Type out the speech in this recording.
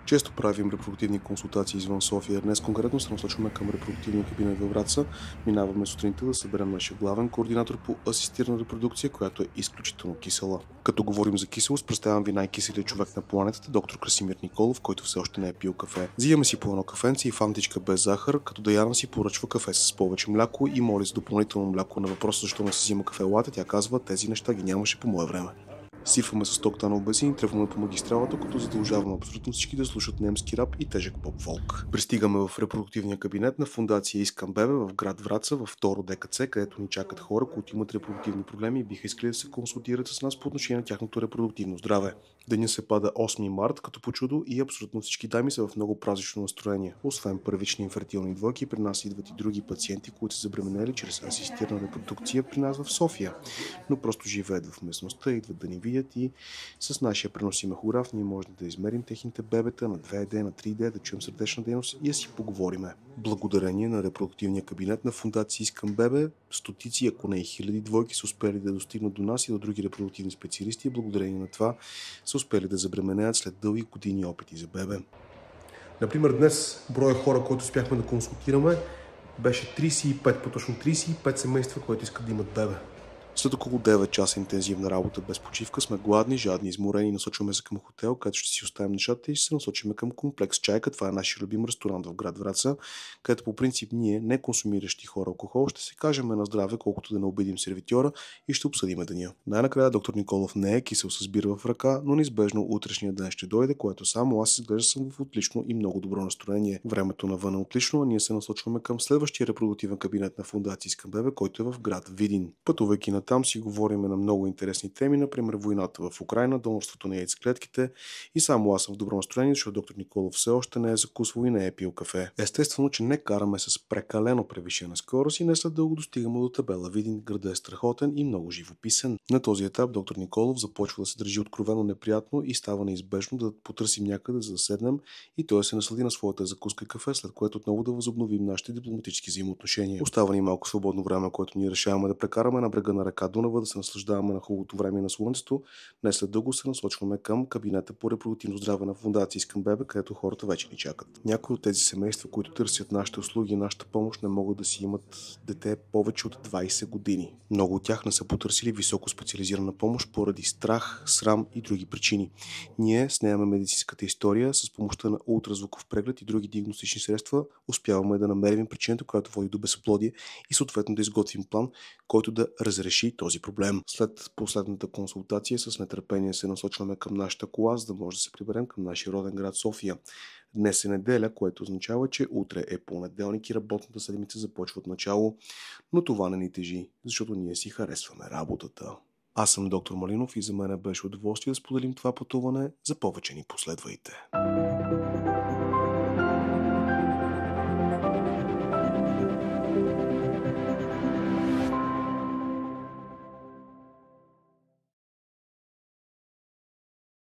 Често правим репродуктивни консултации извън София. Днес конкретно се насочваме към репродуктивния кабинет във Враца. Минаваме сутринта да съберем нашия главен координатор по асистирана репродукция, която е изключително кисела. Като говорим за киселост, представям ви най-киселият човек на планетата, доктор Красимир Николов, който все още не е пил кафе. Взимаме си по едно кафенце и фантичка без захар, като Даяна си поръчва кафе с повече мляко и моли за допълнително мляко. На въпроса защо не се взима кафе лате, тя казва: тези неща ги нямаше по мое време. Сипваме с токтанов бензин и тръгваме по магистралата, като задължаваме абсолютно всички да слушат немски рап и тежък поп-фолк. Пристигаме в репродуктивния кабинет на фондация Искам Бебе в град Враца, във второ ДКЦ, където ни чакат хора, които имат репродуктивни проблеми и биха искали да се консултират с нас по отношение на тяхното репродуктивно здраве. Деня се пада 8 март, като по чудо и абсолютно всички дами са в много празнично настроение. Освен първични инфертилни двойки, при нас идват и други пациенти, които са забременели чрез асистирана репродукция при нас в София, но просто живеят в местността, идват да ни видят и с нашия преносим ехограф ние можем да измерим техните бебета на 2D, на 3D, да чуем сърдечна дейност и да си поговориме. Благодарение на репродуктивния кабинет на фондация Искам Бебе, стотици, ако не и хиляди двойки са успели да достигнат до нас и до други репродуктивни специалисти и благодарение на това са успели да забременеят след дълги години опити за бебе. Например, днес броя хора, който успяхме да консултираме, беше 35, по-точно 35 семейства, които искат да имат бебе. След около 9 часа интензивна работа без почивка сме гладни, жадни, изморени, насочваме се към хотел, където ще си оставим нещата и ще се насочим към комплекс Чайка. Това е нашия любим ресторант в град Враца, където по принцип ние, не консумиращи хора алкохол, ще се кажем на здраве, колкото да не обидим сервитьора и ще обсъдим деня. Най-накрая доктор Николов не е кисел с бира в ръка, но неизбежно утрешния ден ще дойде, което само аз изглежда съм в отлично и много добро настроение. Времето навън е отлично, а ние се насочваме към следващия репродуктивен кабинет на фондация Искам Бебе, който е в град Видин. Пътувайки на там си говорим на много интересни теми, например войната в Украйна, донорството на яйцеклетките и само аз съм в добро настроение, защото доктор Николов все още не е закусвал и не е пил кафе. Естествено, че не караме с прекалено превишена скорост и не след дълго достигаме до табела Видин. Градът е страхотен и много живописен. На този етап доктор Николов започва да се държи откровено неприятно и става неизбежно да потърсим някъде за да седнем и той се наслади на своята закуска и кафе, след което отново да възобновим нашите дипломатически взаимоотношения. Остава ни малко свободно време, което ние решаваме да прекараме на брега на река Дунава, да се наслаждаваме на хубавото време и на слънцето. Днес след дълго се насочваме към кабинета по репродуктивно здраве на фондация Искам Бебе, където хората вече ни чакат. Някои от тези семейства, които търсят нашите услуги и нашата помощ, не могат да си имат дете повече от 20 години. Много от тях не са потърсили високо специализирана помощ поради страх, срам и други причини. Ние снемаме медицинската история с помощта на ултразвуков преглед и други диагностични средства, успяваме да намерим причината, която води до безплодие и съответно да изготвим план, който да разреши този проблем. След последната консултация с нетърпение се насочваме към нашата кола, за да може да се приберем към нашия роден град София. Днес е неделя, което означава, че утре е понеделник и работната седмица започва от начало, но това не ни тежи, защото ние си харесваме работата. Аз съм доктор Малинов и за мен беше удоволствие да споделим това пътуване. За повече ни последвайте.